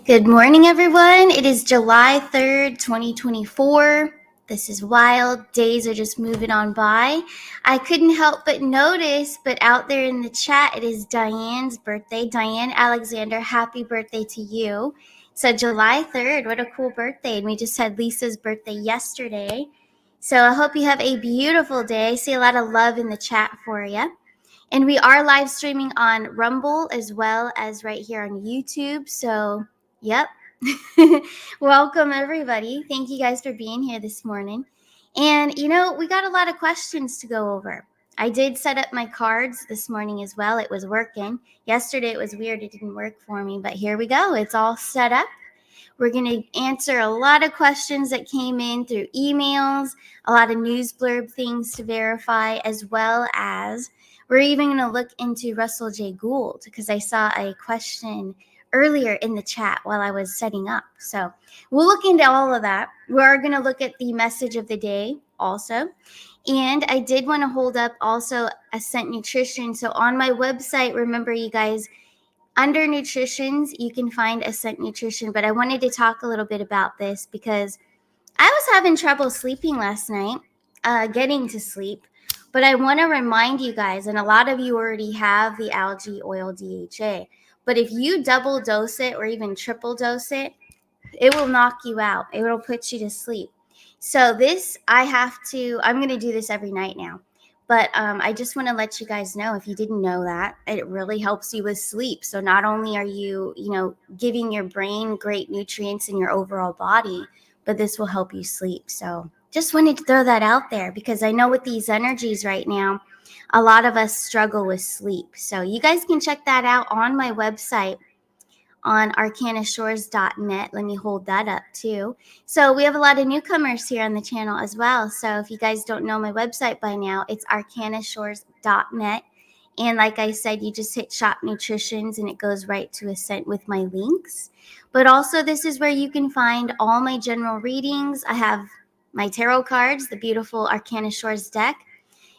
Good morning, everyone. It is July 3rd, 2024. This is wild. Days are just moving on by. I couldn't help but notice, but out there in the chat, it is Diane's birthday. Diane Alexander, happy birthday to you. So, July 3rd, what a cool birthday. And we just had Lisa's birthday yesterday. So, I hope you have a beautiful day. I see a lot of love in the chat for you. And we are live streaming on Rumble as well as right here on YouTube. So, yep. Welcome, everybody. Thank you guys for being here this morning. And, we got a lot of questions to go over. I did set up my cards this morning as well. It was working. Yesterday, it was weird. It didn't work for me. But here we go. It's all set up. We're going to answer a lot of questions that came in through emails, a lot of news blurb things to verify, as well as we're even going to look into Russell J. Gould because I saw a question earlier in the chat while I was setting up. So we'll look into all of that. We're going to look at the message of the day also. And I did want to hold up also Ascent Nutrition. So on my website, remember you guys, under nutritions, you can find Ascent Nutrition. But I wanted to talk a little bit about this because I was having trouble sleeping last night, getting to sleep. But I want to remind you guys, and a lot of you already have the algae oil DHA, but if you double dose it or even triple dose it, it will knock you out. It will put you to sleep. So I'm going to do this every night now. But I just want to let you guys know, if you didn't know that, it really helps you with sleep. So not only are you, giving your brain great nutrients in your overall body, but this will help you sleep. So just wanted to throw that out there because I know with these energies right now, a lot of us struggle with sleep. So you guys can check that out on my website on arcanashores.net. Let me hold that up too. So we have a lot of newcomers here on the channel as well. So if you guys don't know my website by now, it's arcanashores.net. And like I said, you just hit Shop Nutritions and it goes right to Ascent with my links. But also this is where you can find all my general readings. I have my tarot cards, the beautiful Arcana Shores deck,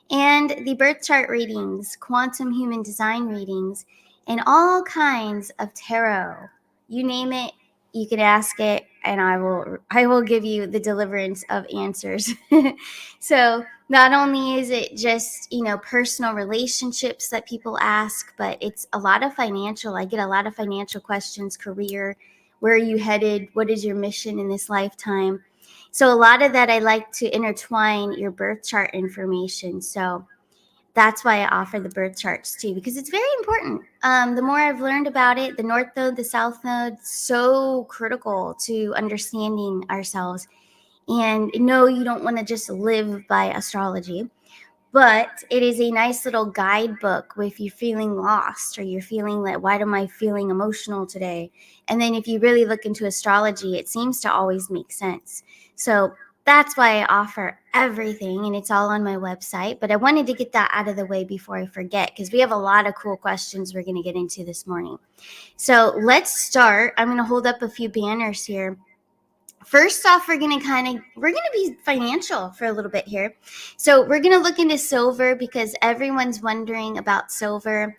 and the birth chart readings, quantum human design readings, and all kinds of tarot. You name it, you can ask it, and I will give you the deliverance of answers. So not only is it just, personal relationships that people ask, but it's a lot of financial. I get a lot of financial questions, career, where are you headed? What is your mission in this lifetime? So a lot of that I like to intertwine your birth chart information. So that's why I offer the birth charts too, because it's very important. The more I've learned about it, the North Node, the South Node, so critical to understanding ourselves. And no, you don't want to just live by astrology, but it is a nice little guidebook if you're feeling lost or you're feeling like, why am I feeling emotional today? And then if you really look into astrology, it seems to always make sense. So that's why I offer everything, and it's all on my website. But I wanted to get that out of the way before I forget, because we have a lot of cool questions we're going to get into this morning. So let's start. I'm going to hold up a few banners here. First off, we're going to be financial for a little bit here. So we're going to look into silver because everyone's wondering about silver,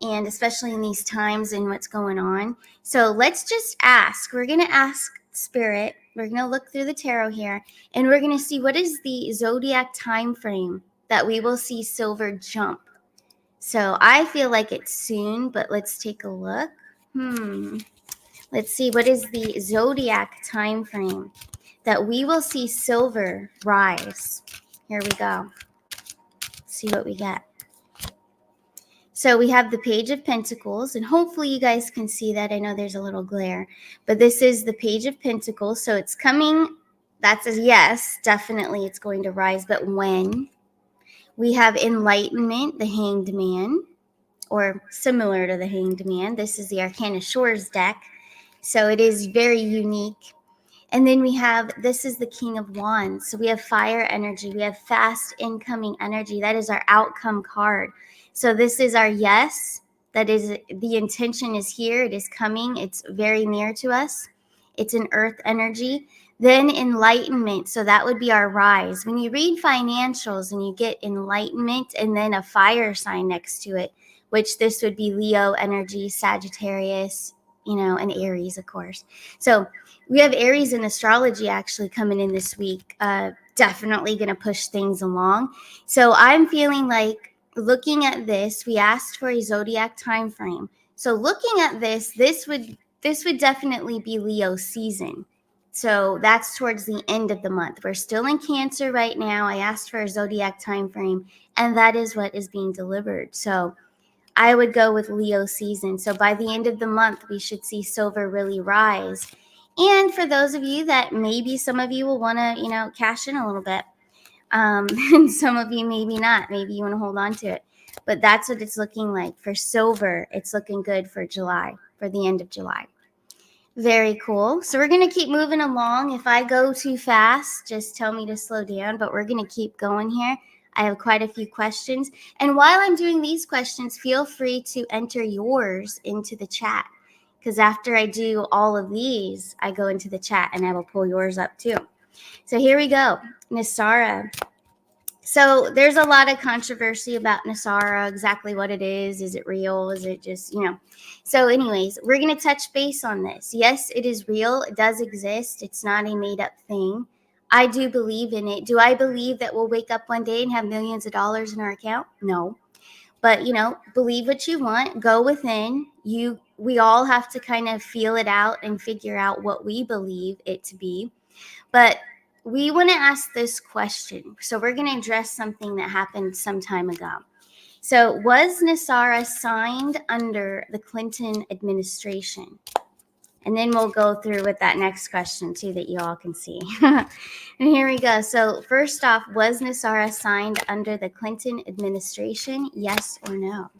and especially in these times and what's going on. So let's just ask. We're going to ask Spirit. We're going to look through the tarot here, and we're going to see what is the zodiac time frame that we will see silver jump. So I feel like it's soon, but let's take a look. Let's see, what is the zodiac time frame that we will see silver rise? Here we go. Let's see what we get. So we have the Page of Pentacles, and hopefully you guys can see that. I know there's a little glare, but this is the Page of Pentacles. So it's coming. That's a yes, definitely it's going to rise, but when? We have Enlightenment, the Hanged Man, or similar to the Hanged Man. This is the Arcana Shores deck. So it is very unique. And then we have, this is the King of Wands. So we have fire energy. We have fast incoming energy. That is our outcome card. So this is our yes. That is, the intention is here. It is coming. It's very near to us. It's an earth energy. Then enlightenment. So that would be our rise. When you read financials and you get enlightenment and then a fire sign next to it, which this would be Leo energy, Sagittarius, and Aries, of course. So we have Aries in astrology actually coming in this week. Definitely going to push things along. So I'm feeling like looking at this, we asked for a zodiac time frame. So looking at this would definitely be Leo season. So that's towards the end of the month. We're still in Cancer right now. I asked for a zodiac time frame, and that is what is being delivered. So I would go with Leo season. So by the end of the month, we should see silver really rise. And for those of you that maybe some of you will want to, cash in a little bit. And some of you maybe not. Maybe you want to hold on to it. But that's what it's looking like. For silver, it's looking good for July, for the end of July. Very cool. So we're going to keep moving along. If I go too fast, just tell me to slow down. But we're going to keep going here. I have quite a few questions. And while I'm doing these questions, feel free to enter yours into the chat. Because after I do all of these, I go into the chat and I will pull yours up too. So here we go. Nesara. So there's a lot of controversy about Nesara, exactly what it is. Is it real? Is it just, So anyways, we're going to touch base on this. Yes, it is real. It does exist. It's not a made up thing. I do believe in it. Do I believe that we'll wake up one day and have millions of dollars in our account? No. But, believe what you want. Go within. We all have to kind of feel it out and figure out what we believe it to be. But we want to ask this question. So we're going to address something that happened some time ago. So was Nesara signed under the Clinton administration? And then we'll go through with that next question too that you all can see. And here we go. So first off, was Nesara signed under the Clinton administration? Yes or no?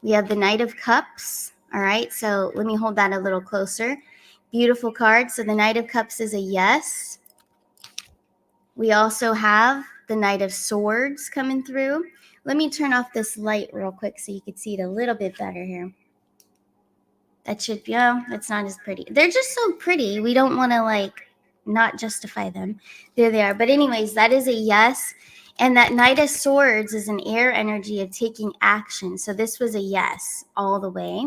We have the Knight of Cups. All right. So let me hold that a little closer. Beautiful card. So the Knight of Cups is a yes. We also have the Knight of Swords coming through. Let me turn off this light real quick so you can see it a little bit better here. That should be, it's not as pretty. They're just so pretty. We don't want to not justify them. There they are. But anyways, that is a yes. And that Knight of Swords is an air energy of taking action. So this was a yes all the way.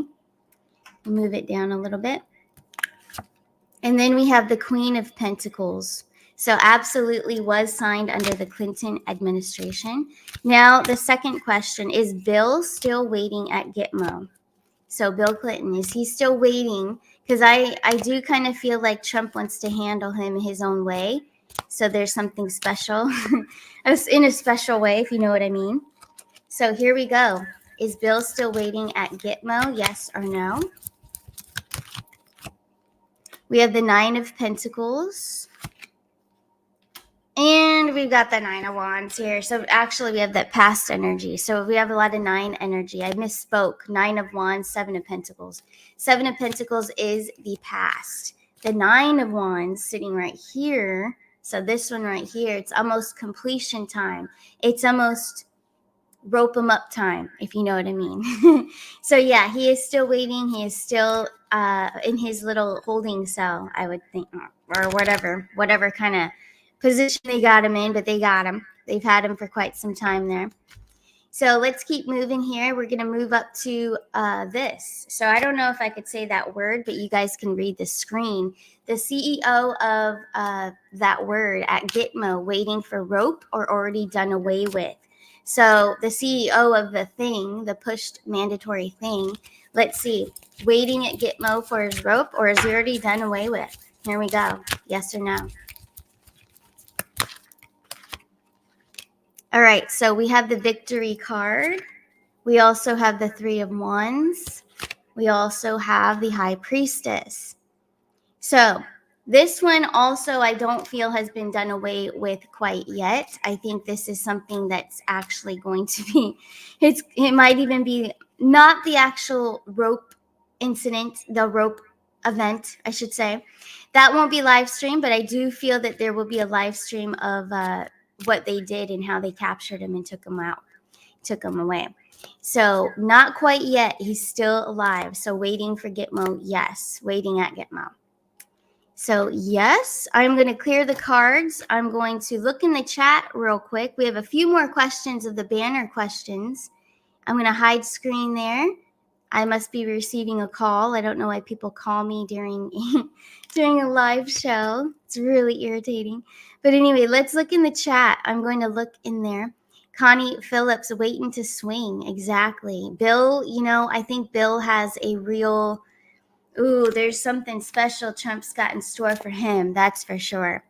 Move it down a little bit. And then we have the Queen of Pentacles. So absolutely was signed under the Clinton administration. Now, the second question, is Bill still waiting at Gitmo? So Bill Clinton, is he still waiting? Because I do kind of feel like Trump wants to handle him his own way. So there's something special, in a special way, if you know what I mean. So here we go. Is Bill still waiting at Gitmo? Yes or no? We have the Nine of Pentacles. And we've got the Nine of Wands here. So actually we have that past energy. So we have a lot of nine energy. I misspoke. Nine of Wands, Seven of Pentacles. Seven of Pentacles is the past. The Nine of Wands sitting right here. So this one right here, it's almost completion time. It's almost rope him up time, if you know what I mean. So yeah, he is still waiting. He is still in his little holding cell, I would think, or whatever kind of position they got him in, but they got him. They've had him for quite some time there. So let's keep moving here. We're going to move up to this. So I don't know if I could say that word, but you guys can read the screen. The CEO of that word at Gitmo, waiting for rope or already done away with. So the CEO of the thing, the pushed mandatory thing, let's see, waiting at Gitmo for his rope, or is he already done away with? Here we go. Yes or no? All right, so we have the Victory card. We also have the Three of Wands. We also have the High Priestess. So this one also I don't feel has been done away with quite yet. I think this is something that's actually going to be, it might even be not the actual rope incident, the rope event, I should say. That won't be live streamed, but I do feel that there will be a live stream of what they did and how they captured him and took him out, took him away. So not quite yet. He's still alive. So waiting for Gitmo, yes. Waiting at Gitmo. So yes, I'm going to clear the cards. I'm going to look in the chat real quick. We have a few more questions of the banner questions. I'm going to hide screen there. I must be receiving a call. I don't know why people call me during during a live show. It's really irritating. But anyway, let's look in the chat. I'm going to look in there. Connie Phillips, waiting to swing. Exactly. Bill, I think Bill has a real, there's something special Trump's got in store for him. That's for sure.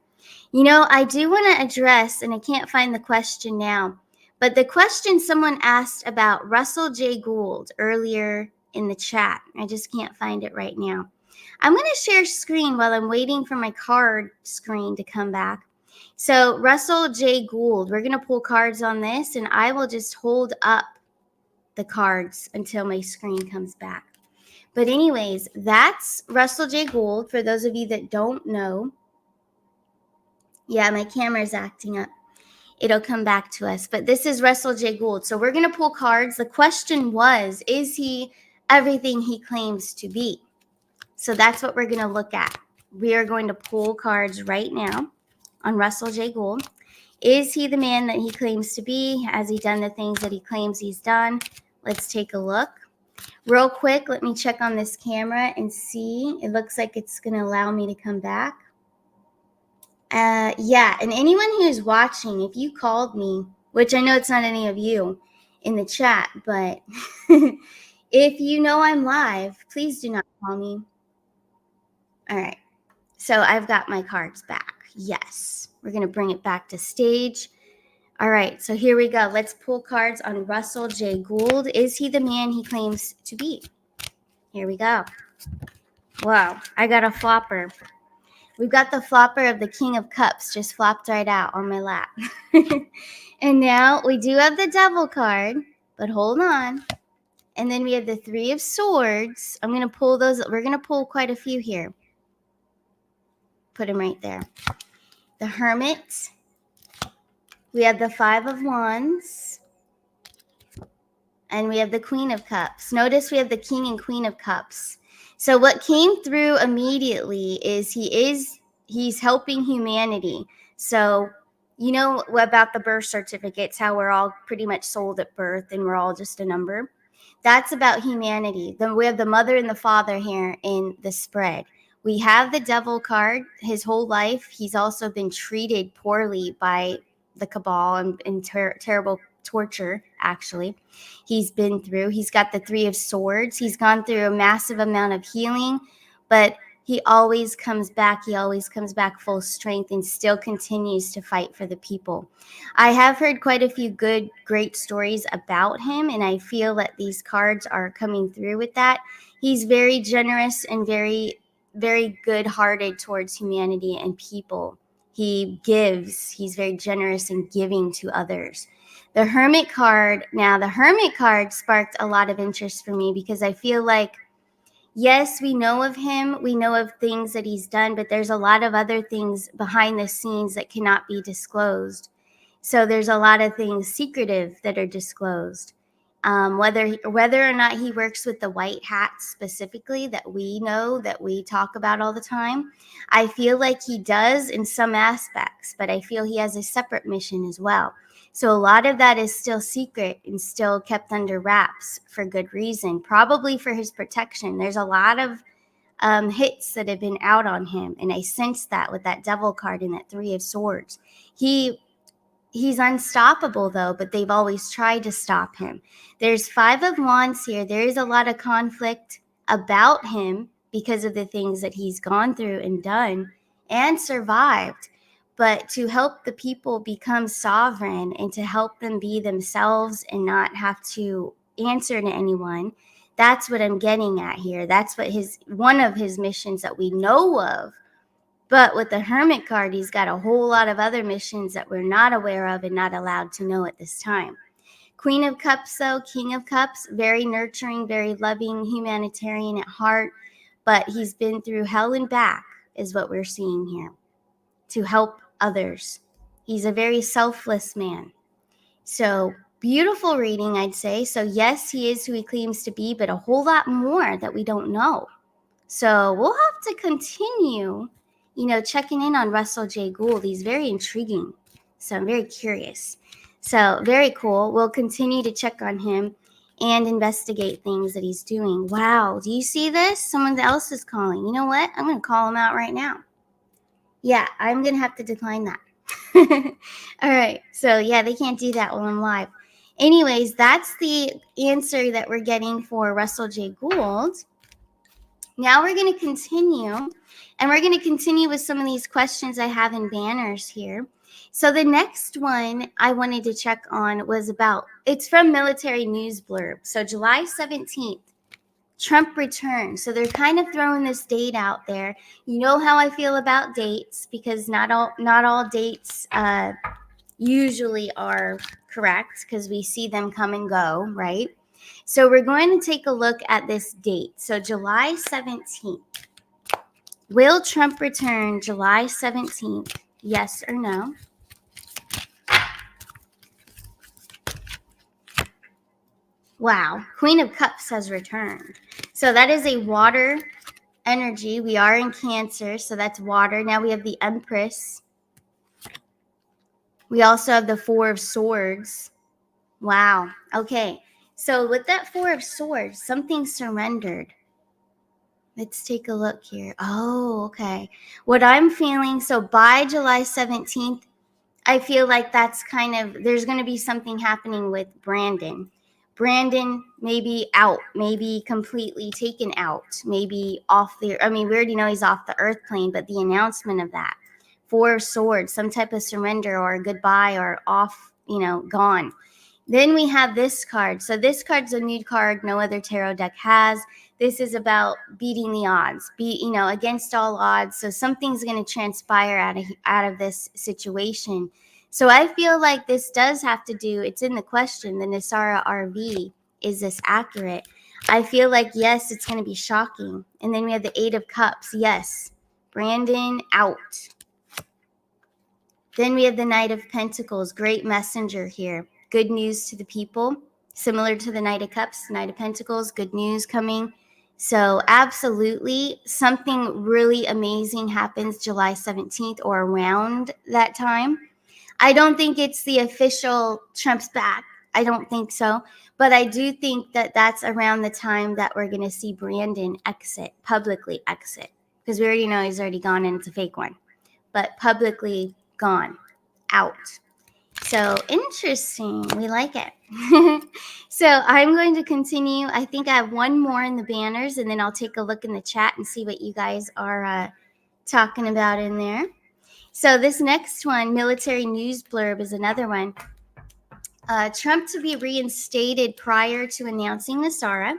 I do want to address, and I can't find the question now, but the question someone asked about Russell J. Gould earlier in the chat. I just can't find it right now. I'm going to share screen while I'm waiting for my card screen to come back. So Russell J. Gould, we're going to pull cards on this, and I will just hold up the cards until my screen comes back. But anyways, that's Russell J. Gould, for those of you that don't know. Yeah, my camera's acting up. It'll come back to us. But this is Russell J. Gould. So we're going to pull cards. The question was, is he everything he claims to be? So that's what we're going to look at. We are going to pull cards right now on Russell J. Gould. Is he the man that he claims to be? Has he done the things that he claims he's done? Let's take a look. Real quick, let me check on this camera and see. It looks like it's going to allow me to come back. Yeah, and anyone who's watching, if you called me, which I know it's not any of you in the chat, but if you know I'm live, please do not call me. All right, so I've got my cards back. Yes, we're going to bring it back to stage. All right, so here we go. Let's pull cards on Russell J. Gould. Is he the man he claims to be? Here we go. Wow, I got a flopper. We've got the flopper of the King of Cups just flopped right out on my lap. And now we do have the Devil card, but hold on. And then we have the Three of Swords. I'm going to pull those. We're going to pull quite a few here. Put them right there. The Hermit. We have the Five of Wands. And we have the Queen of Cups. Notice we have the King and Queen of Cups. So what came through immediately is he's helping humanity. So you know about the birth certificates, how we're all pretty much sold at birth and we're all just a number. That's about humanity. Then we have the mother and the father here in the spread. We have the Devil card. His whole life, he's also been treated poorly by the cabal and terrible torture, actually. He's been through. He's got the Three of Swords. He's gone through a massive amount of healing, but he always comes back. He always comes back full strength and still continues to fight for the people. I have heard quite a few great stories about him, and I feel that these cards are coming through with that. He's very generous and very, very good-hearted towards humanity and people. He gives. He's very generous in giving to others. The Hermit card, now the Hermit card sparked a lot of interest for me because I feel like, yes, we know of him, we know of things that he's done, but there's a lot of other things behind the scenes that cannot be disclosed. So there's a lot of things secretive that are disclosed. Whether or not he works with the white hat specifically that we know, that we talk about all the time, I feel like he does in some aspects, but I feel he has a separate mission as well. So a lot of that is still secret and still kept under wraps for good reason, probably for his protection. There's a lot of hits that have been out on him, and I sense that with that Devil card and that Three of Swords. He's unstoppable, though, but they've always tried to stop him. There's Five of Wands here. There is a lot of conflict about him because of the things that he's gone through and done and survived. But to help the people become sovereign and to help them be themselves and not have to answer to anyone, that's what I'm getting at here. That's what one of his missions that we know of. But with the Hermit card, he's got a whole lot of other missions that we're not aware of and not allowed to know at this time. Queen of Cups, though, King of Cups, very nurturing, very loving, humanitarian at heart. But he's been through hell and back is what we're seeing here to help others. He's a very selfless man. So beautiful reading, I'd say. So yes, he is who he claims to be, but a whole lot more that we don't know. So we'll have to continue, checking in on Russell J. Gould. He's very intriguing. So I'm very curious. So very cool. We'll continue to check on him. and investigate things that he's doing. Wow, do you see this? Someone else is calling. You know what? I'm going to call him out right now. Yeah, I'm going to have to decline that. All right, so yeah, they can't do that while I'm live. Anyways, that's the answer that we're getting for Russell J. Gould. Now we're going to continue, and we're going to continue with some of these questions I have in banners here. So the next one I wanted to check on was about, it's from Military News Blurb. So July 17th, Trump returns. So they're kind of throwing this date out there. You know how I feel about dates, because not all dates usually are correct, because we see them come and go, right? So we're going to take a look at this date. So July 17th. Will Trump return July 17th? Yes or no? Wow, Queen of Cups has returned. So that is a water energy. We are in Cancer, so that's water. Now we have the Empress. We also have the Four of Swords. Wow. Okay. So with that Four of Swords, something surrendered. Let's take a look here. Oh, okay. What I'm feeling, so by July 17th, I feel like that's kind of, there's going to be something happening with Brandon. Brandon maybe out, maybe completely taken out, maybe off the, I mean, we already know he's off the earth plane, but the announcement of that. Four of Swords, some type of surrender or goodbye or off, gone. Then we have this card. So this card's a new card no other tarot deck has. This is about beating the odds, against all odds. So something's going to transpire out of this situation. So I feel like this does have to do, it's in the question, the Nesara RV, is this accurate? I feel like, yes, it's going to be shocking. And then we have the Eight of Cups. Yes, Brandon out. Then we have the Knight of Pentacles, great messenger here. Good news to the people, similar to the Knight of Cups, Knight of Pentacles, good news coming. So absolutely, something really amazing happens July 17th or around that time. I don't think it's the official Trump's back. I don't think so. But I do think that that's around the time that we're going to see Brandon publicly exit. Because we already know he's already gone and it's a fake one. But publicly gone, out. So interesting. We like it. So I'm going to continue. I think I have one more in the banners, and then I'll take a look in the chat and see what you guys are talking about in there. So this next one, Military News Blurb, is another one. Trump to be reinstated prior to announcing Nesara.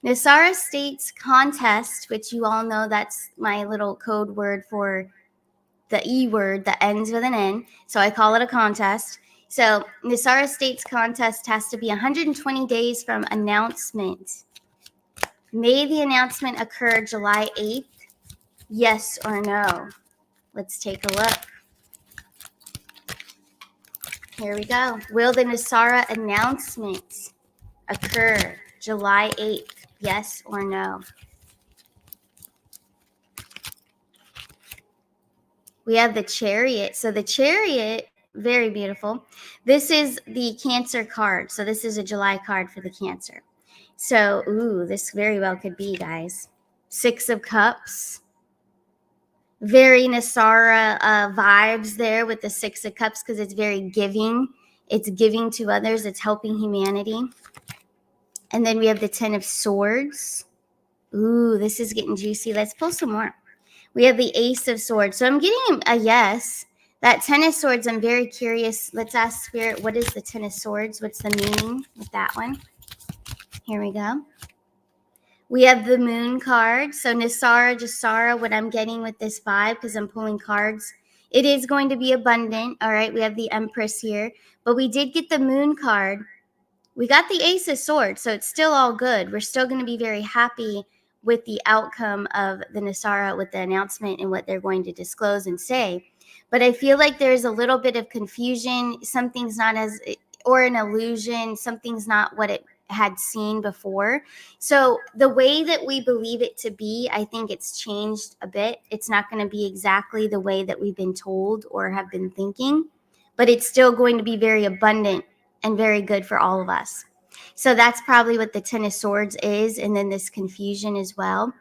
Nesara states contest, which you all know that's my little code word for the E word that ends with an N. So I call it a contest. So Nesara states contest has to be 120 days from announcement. May the announcement occur July 8th? Yes or no? Let's take a look. Here we go. Will the Nesara announcement occur July 8th? Yes or no? We have the Chariot. So the Chariot, very beautiful. This is the Cancer card. So this is a July card for the Cancer. So, this very well could be, guys. Six of Cups. Very Nesara vibes there with the Six of Cups, because it's very giving. It's giving to others. It's helping humanity. And then we have the Ten of Swords. This is getting juicy. Let's pull some more. We have the Ace of Swords. So I'm getting a yes. That Ten of Swords, I'm very curious. Let's ask Spirit, what is the Ten of Swords? What's the meaning with that one? Here we go. We have the Moon card. So Nesara, Jasara, what I'm getting with this vibe, because I'm pulling cards, it is going to be abundant. All right, we have the Empress here. But we did get the Moon card. We got the Ace of Swords, so it's still all good. We're still going to be very happy with the outcome of the Nesara, with the announcement and what they're going to disclose and say. But I feel like there's a little bit of confusion. Something's not or an illusion. Something's not what it had seen before. So the way that we believe it to be, I think it's changed a bit. It's not going to be exactly the way that we've been told or have been thinking, but it's still going to be very abundant and very good for all of us. So that's probably what the Ten of Swords is, and then this confusion as well,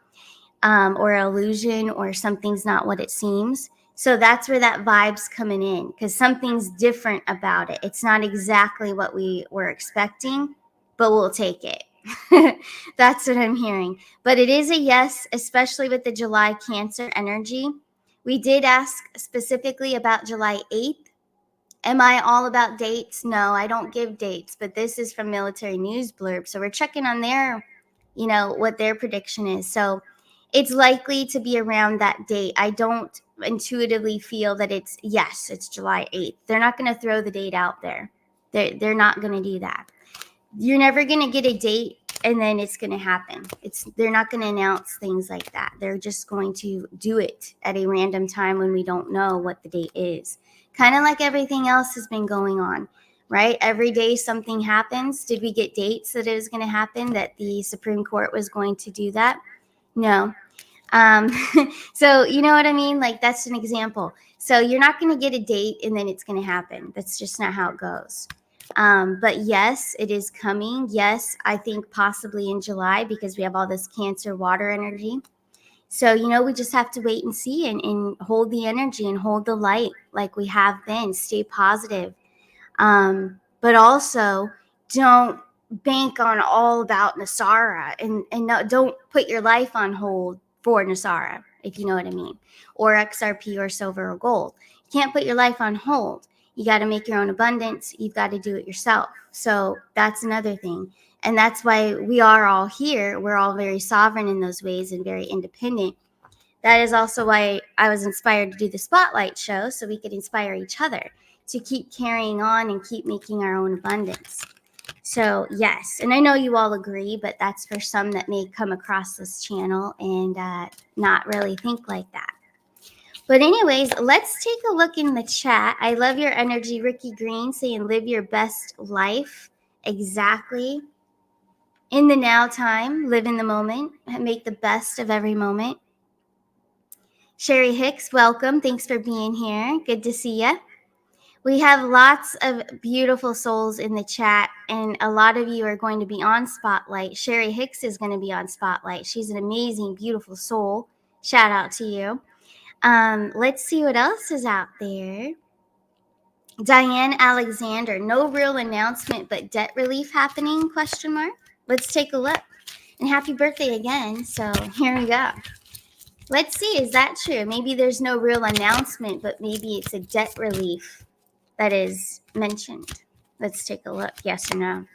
or illusion, or something's not what it seems. So that's where that vibe's coming in, because something's different about it. It's not exactly what we were expecting, but we'll take it. That's what I'm hearing. But it is a yes, especially with the July Cancer energy. We did ask specifically about July 8th. Am I all about dates? No, I don't give dates, but this is from Military News Blurb. So we're checking on their, what their prediction is. So it's likely to be around that date. I don't intuitively feel that it's July 8th. They're not going to throw the date out there. They're not going to do that. You're never going to get a date and then it's going to happen. They're not going to announce things like that. They're just going to do it at a random time when we don't know what the date is. Kind of like everything else has been going on, right? Every day something happens. Did we get dates that it was going to happen, that the Supreme Court was going to do that? No. So you know what I mean? Like, that's an example. So you're not going to get a date and then it's going to happen. That's just not how it goes. But yes, it is coming. Yes, I think possibly in July, because we have all this Cancer water energy. So, we just have to wait and see, and hold the energy and hold the light like we have been. Stay positive. But also don't bank on all about Nesara, and don't put your life on hold for Nesara, if you know what I mean, or XRP or silver or gold. You can't put your life on hold. You got to make your own abundance. You've got to do it yourself. So that's another thing. And that's why we are all here. We're all very sovereign in those ways and very independent. That is also why I was inspired to do the Spotlight show, so we could inspire each other to keep carrying on and keep making our own abundance. So yes, and I know you all agree, but that's for some that may come across this channel and not really think like that. But anyways, let's take a look in the chat. I love your energy, Ricky Green, saying live your best life. Exactly. In the now time, live in the moment, make the best of every moment. Sherry Hicks, welcome. Thanks for being here. Good to see you. We have lots of beautiful souls in the chat, and a lot of you are going to be on Spotlight. Sherry Hicks is going to be on Spotlight. She's an amazing, beautiful soul. Shout out to you. Let's see what else is out there. Diane Alexander, no real announcement, but debt relief happening, ? Let's take a look. And happy birthday again. So here we go. Let's see, is that true? Maybe there's no real announcement, but maybe it's a debt relief that is mentioned. Let's take a look, yes or no.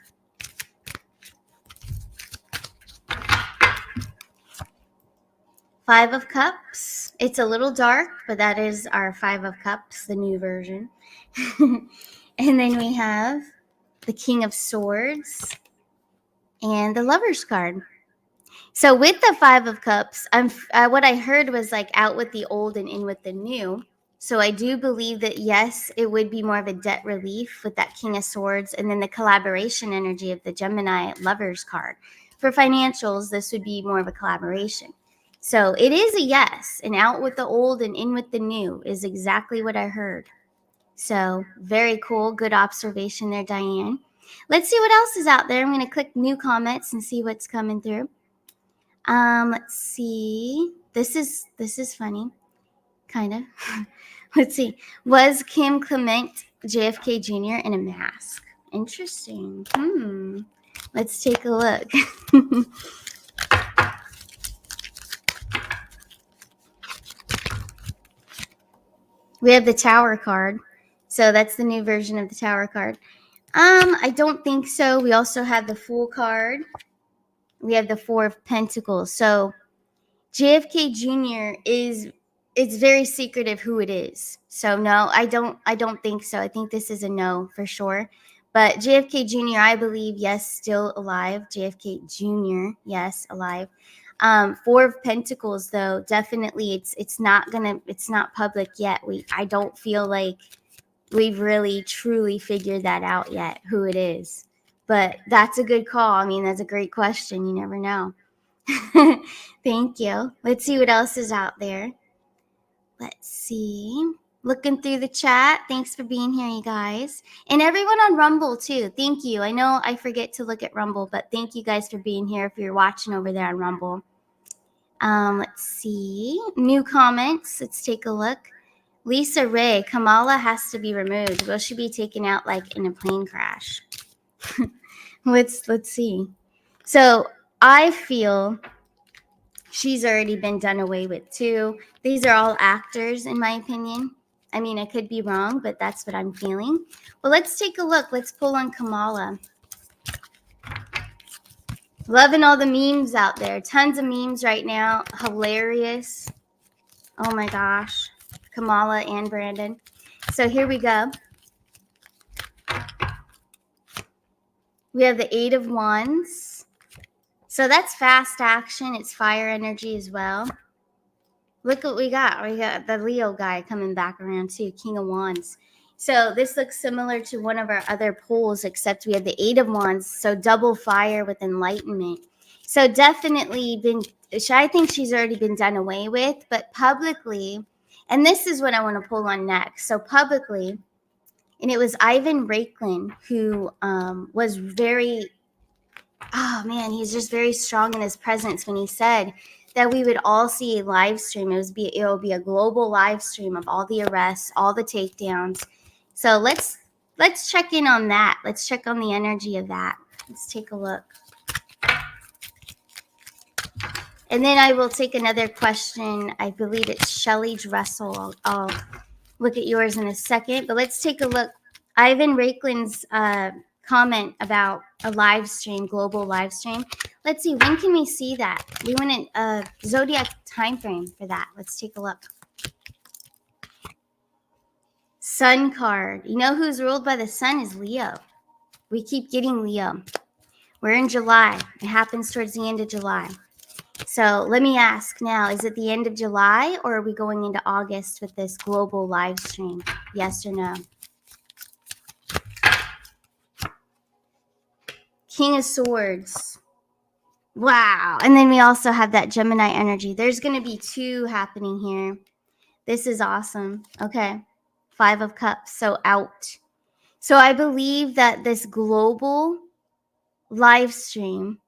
Five of Cups. It's a little dark, but that is our Five of Cups, the new version. And then we have the King of Swords and the Lover's card. So with the Five of Cups, what I heard was like out with the old and in with the new. So I do believe that, yes, it would be more of a debt relief with that King of Swords, and then the collaboration energy of the Gemini Lover's card. For financials, this would be more of a collaboration. So it is a yes, and out with the old and in with the new is exactly what I heard. So very cool. Good observation there, Diane. Let's see what else is out there. I'm going to click new comments and see what's coming through. Let's see. This is funny. Kind of. Let's see. Was Kim Clement JFK Jr. in a mask? Interesting. Let's take a look. We have the Tower card. So that's the new version of the Tower card. I don't think so. We also have the Fool card. We have the Four of Pentacles. So JFK Jr. it's very secretive who it is. So no, I don't think so. I think this is a no for sure. But JFK Jr., I believe, yes, still alive. JFK Jr., yes, alive. Four of Pentacles, though, definitely it's not public yet. I don't feel like we've really truly figured that out yet, who it is. But that's a good call. I mean, that's a great question. You never know. Thank you. Let's see what else is out there. Let's see. Looking through the chat. Thanks for being here, you guys. And everyone on Rumble, too. Thank you. I know I forget to look at Rumble, but thank you guys for being here if you're watching over there on Rumble. Let's see. New comments. Let's take a look. Lisa Ray, Kamala has to be removed. Will she be taken out like in a plane crash? Let's see. So I feel she's already been done away with too. These are all actors, in my opinion. I mean, I could be wrong, but that's what I'm feeling. Well, let's take a look. Let's pull on Kamala. Loving all the memes out there. Tons of memes right now. Hilarious. Oh my gosh. Kamala and Brandon. So here we go. We have the 8 of Wands. So that's fast action. It's fire energy as well. Look what we got. We got the Leo guy coming back around too. King of Wands. So this looks similar to one of our other pulls, except we have the 8 of Wands. So double fire with enlightenment. So definitely been, I think she's already been done away with, but publicly, and this is what I want to pull on next. So publicly, and it was Ivan Raiklin who was very, oh man, he's just very strong in his presence when he said that we would all see a live stream. It will be a global live stream of all the arrests, all the takedowns. So let's check in on that. Let's check on the energy of that. Let's take a look. And then I will take another question. I believe it's Shelly Dressel. I'll look at yours in a second, but let's take a look. Ivan Raiklin's comment about a live stream, global live stream. Let's see, when can we see that? We want a zodiac time frame for that. Let's take a look. Sun card. You know who's ruled by the sun is Leo. We keep getting Leo. We're in July. It happens towards the end of July. So let me ask now, is it the end of July or are we going into August with this global live stream? Yes or no? King of Swords. Wow. And then we also have that Gemini energy. There's going to be 2 happening here. This is awesome. Okay. 5 of Cups. So out. So I believe that this global live stream,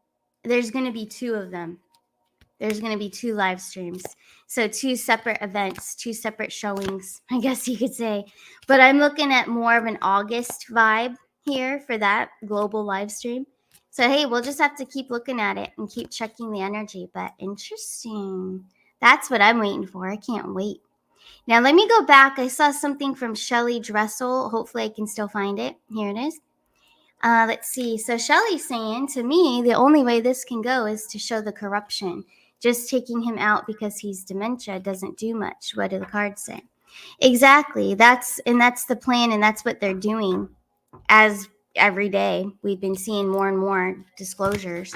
there's going to be 2 of them. There's going to be 2 live streams. So 2 separate events, 2 separate showings, I guess you could say. But I'm looking at more of an August vibe here for that global live stream. So, hey, we'll just have to keep looking at it and keep checking the energy. But interesting. That's what I'm waiting for. I can't wait. Now, let me go back. I saw something from Shelly Dressel. Hopefully, I can still find it. Here it is. Let's see. So Shelly's saying, to me, the only way this can go is to show the corruption. Just taking him out because he's dementia doesn't do much. What do the cards say? Exactly. That's the plan, and that's what they're doing. As every day, we've been seeing more and more disclosures.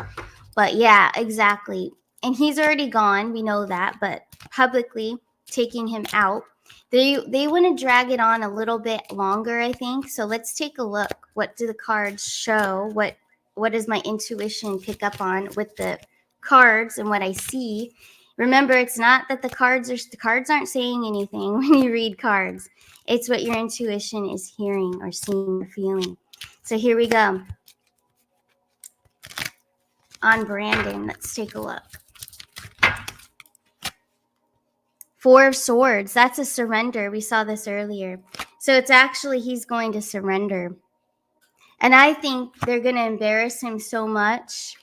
But yeah, exactly. And he's already gone. We know that. But publicly taking him out, they want to drag it on a little bit longer, I think. So let's take a look. What do the cards show? What does my intuition pick up on with the cards and what I see? Remember, it's not that the cards aren't saying anything when you read cards. It's what your intuition is hearing or seeing or feeling. So here we go. On Brandon, let's take a look. 4 of Swords. That's a surrender. We saw this earlier. So it's actually he's going to surrender. And I think they're going to embarrass him so much.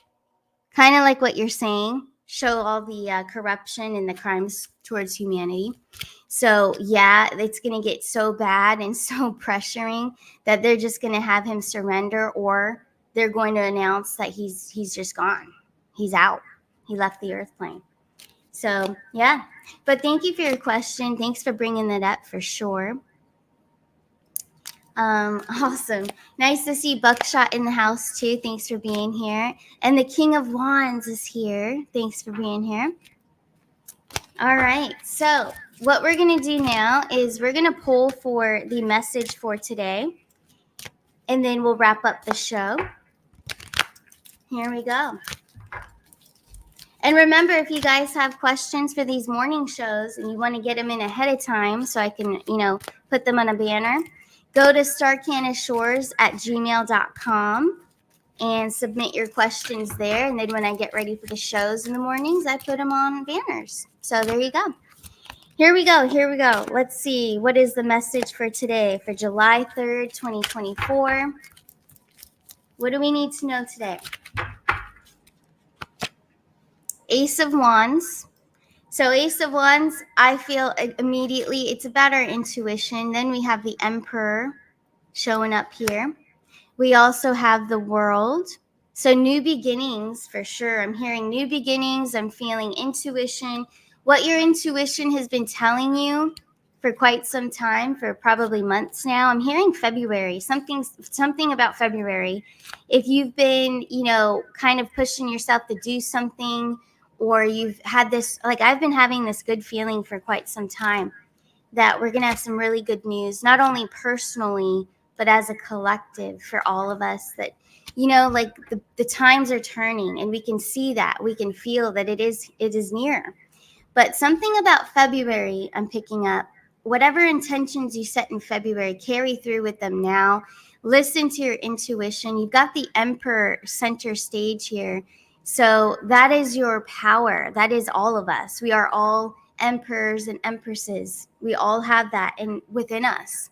Kind of like what you're saying. Show all the corruption and the crimes towards humanity. So, yeah, it's going to get so bad and so pressuring that they're just going to have him surrender, or they're going to announce that he's just gone. He's out. He left the earth plane. So, yeah. But thank you for your question. Thanks for bringing that up for sure. Awesome. Nice to see Buckshot in the house too. Thanks for being here. And the King of Wands is here. Thanks for being here. All right. So what we're going to do now is we're going to pull for the message for today. And then we'll wrap up the show. Here we go. And remember, if you guys have questions for these morning shows and you want to get them in ahead of time so I can, put them on a banner, go to starcanashores@gmail.com and submit your questions there. And then when I get ready for the shows in the mornings, I put them on banners. So there you go. Here we go. Let's see. What is the message for today, for July 3rd, 2024? What do we need to know today? Ace of Wands. So Ace of Wands, I feel immediately it's about our intuition. Then we have the Emperor showing up here. We also have the World. So new beginnings for sure. I'm hearing new beginnings. I'm feeling intuition. What your intuition has been telling you for quite some time, for probably months now. I'm hearing February, something about February. If you've been, kind of pushing yourself to do something, or you've had this, like I've been having this good feeling for quite some time that we're going to have some really good news, not only personally, but as a collective for all of us, that, like the times are turning and we can see that, we can feel that it is near. But something about February, I'm picking up, whatever intentions you set in February, carry through with them now. Listen to your intuition. You've got the Emperor center stage here. So that is your power. That is all of us. We are all emperors and empresses. We all have that within us.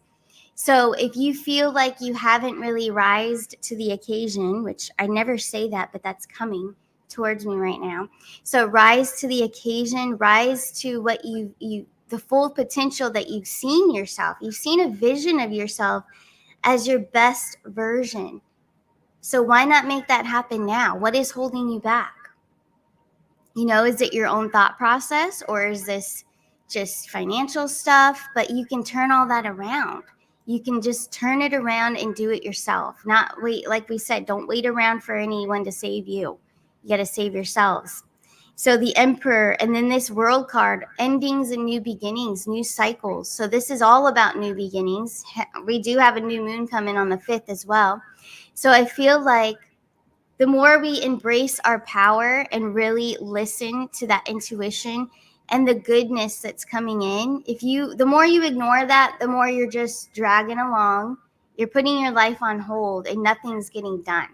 So if you feel like you haven't really rised to the occasion, which I never say that, but that's coming towards me right now. So rise to the occasion, rise to what the full potential that you've seen yourself. You've seen a vision of yourself as your best version. So why not make that happen now? What is holding you back? Is it your own thought process, or is this just financial stuff? But you can turn all that around. You can just turn it around and do it yourself. Not wait, like we said, don't wait around for anyone to save you. You got to save yourselves. So the Emperor, and then this World card, endings and new beginnings, new cycles. So this is all about new beginnings. We do have a new moon coming on the 5th as well. So I feel like the more we embrace our power and really listen to that intuition and the goodness that's coming in, the more you ignore that, the more you're just dragging along. You're putting your life on hold and nothing's getting done.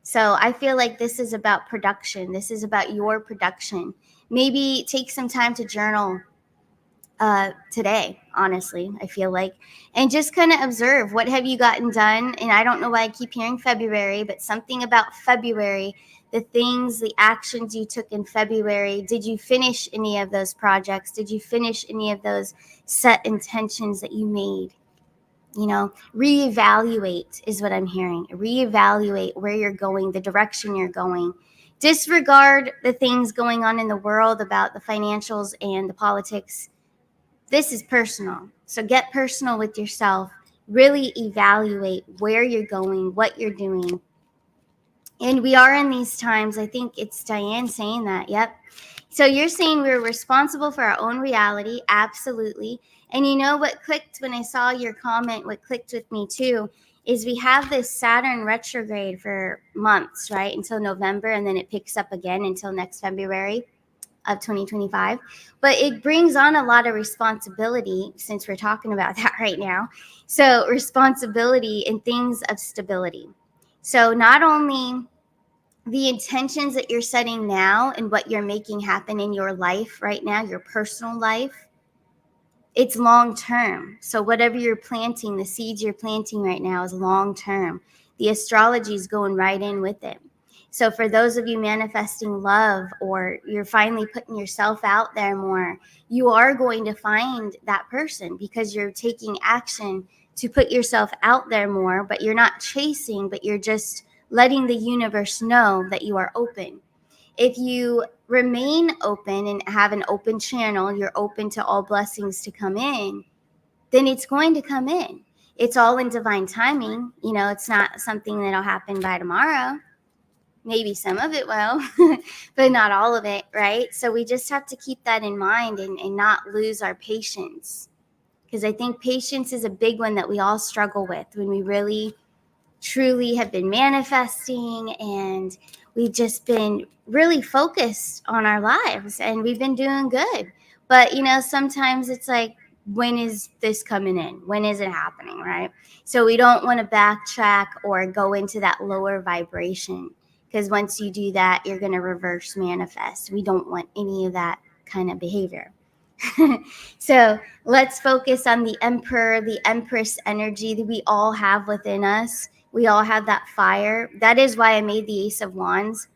So I feel like this is about production. This is about your production. Maybe take some time to journal today, honestly, I feel like, and just kind of observe, what have you gotten done? And I don't know why I keep hearing February, but something about February, the things, the actions you took in February. Did you finish any of those projects? Did you finish any of those set intentions that you made? Reevaluate is what I'm hearing. Reevaluate where you're going, the direction you're going. Disregard the things going on in the world about the financials and the politics. This is personal. So get personal with yourself. Really evaluate where you're going, what you're doing. And we are in these times. I think it's Diane saying that. Yep. So you're saying we're responsible for our own reality. Absolutely. And you know what clicked when I saw your comment, what clicked with me too, is we have this Saturn retrograde for months, right? Until November, and then it picks up again until next February of 2025. But it brings on a lot of responsibility, since we're talking about that right now. So responsibility in things of stability. So not only the intentions that you're setting now and what you're making happen in your life right now, your personal life, it's long term. So whatever you're planting, the seeds you're planting right now is long term. The astrology is going right in with it. So for those of you manifesting love, or you're finally putting yourself out there more, you are going to find that person because you're taking action to put yourself out there more, but you're not chasing, but you're just letting the universe know that you are open. If you remain open and have an open channel, you're open to all blessings to come in, then it's going to come in. It's all in divine timing. It's not something that'll happen by tomorrow. Maybe some of it will, but not all of it, right? So we just have to keep that in mind and not lose our patience. Because I think patience is a big one that we all struggle with when we really truly have been manifesting and we've just been really focused on our lives and we've been doing good. But, sometimes it's like, when is this coming in? When is it happening, right? So we don't want to backtrack or go into that lower vibration, because once you do that, you're going to reverse manifest. We don't want any of that kind of behavior. So let's focus on the Emperor, the Empress energy that we all have within us. We all have that fire. That is why I made the Ace of Wands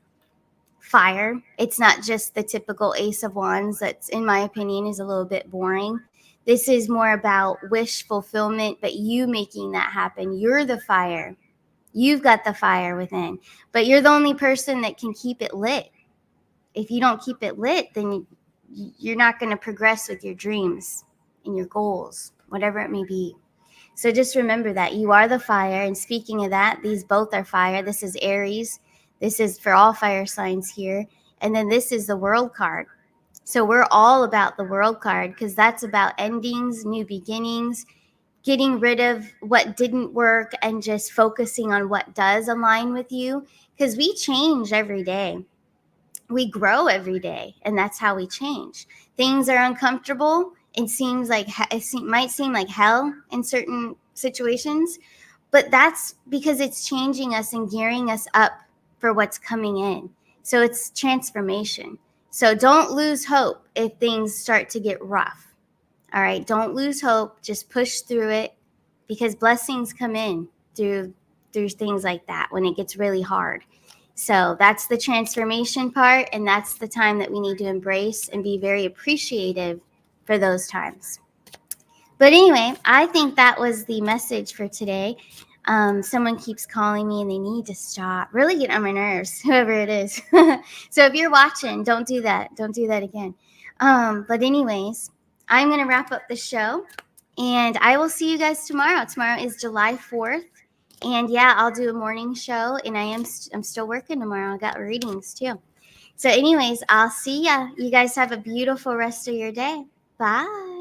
fire. It's not just the typical Ace of Wands that's, in my opinion, is a little bit boring. This is more about wish fulfillment, but you making that happen. You're the fire. You've got the fire within, but you're the only person that can keep it lit. If you don't keep it lit, then you're not going to progress with your dreams and your goals, whatever it may be. So just remember that you are the fire. And speaking of that, these both are fire. This is Aries. This is for all fire signs here. And then this is the World card. So we're all about the World card, because that's about endings, new beginnings, getting rid of what didn't work and just focusing on what does align with you. Because we change every day. We grow every day, and that's how we change. Things are uncomfortable. It seems like might seem like hell in certain situations, but that's because it's changing us and gearing us up for what's coming in. So it's transformation. So don't lose hope if things start to get rough. All right, don't lose hope. Just push through it, because blessings come in through things like that when it gets really hard. So that's the transformation part, and that's the time that we need to embrace and be very appreciative for those times. But anyway, I think that was the message for today. Someone keeps calling me and they need to stop. Really get on my nerves, whoever it is. So if you're watching, don't do that. Don't do that again. But anyways, I'm going to wrap up the show, and I will see you guys tomorrow. Tomorrow is July 4th. And yeah, I'll do a morning show, and I'm still working tomorrow. I got readings too. So anyways, I'll see ya. You guys have a beautiful rest of your day. Bye.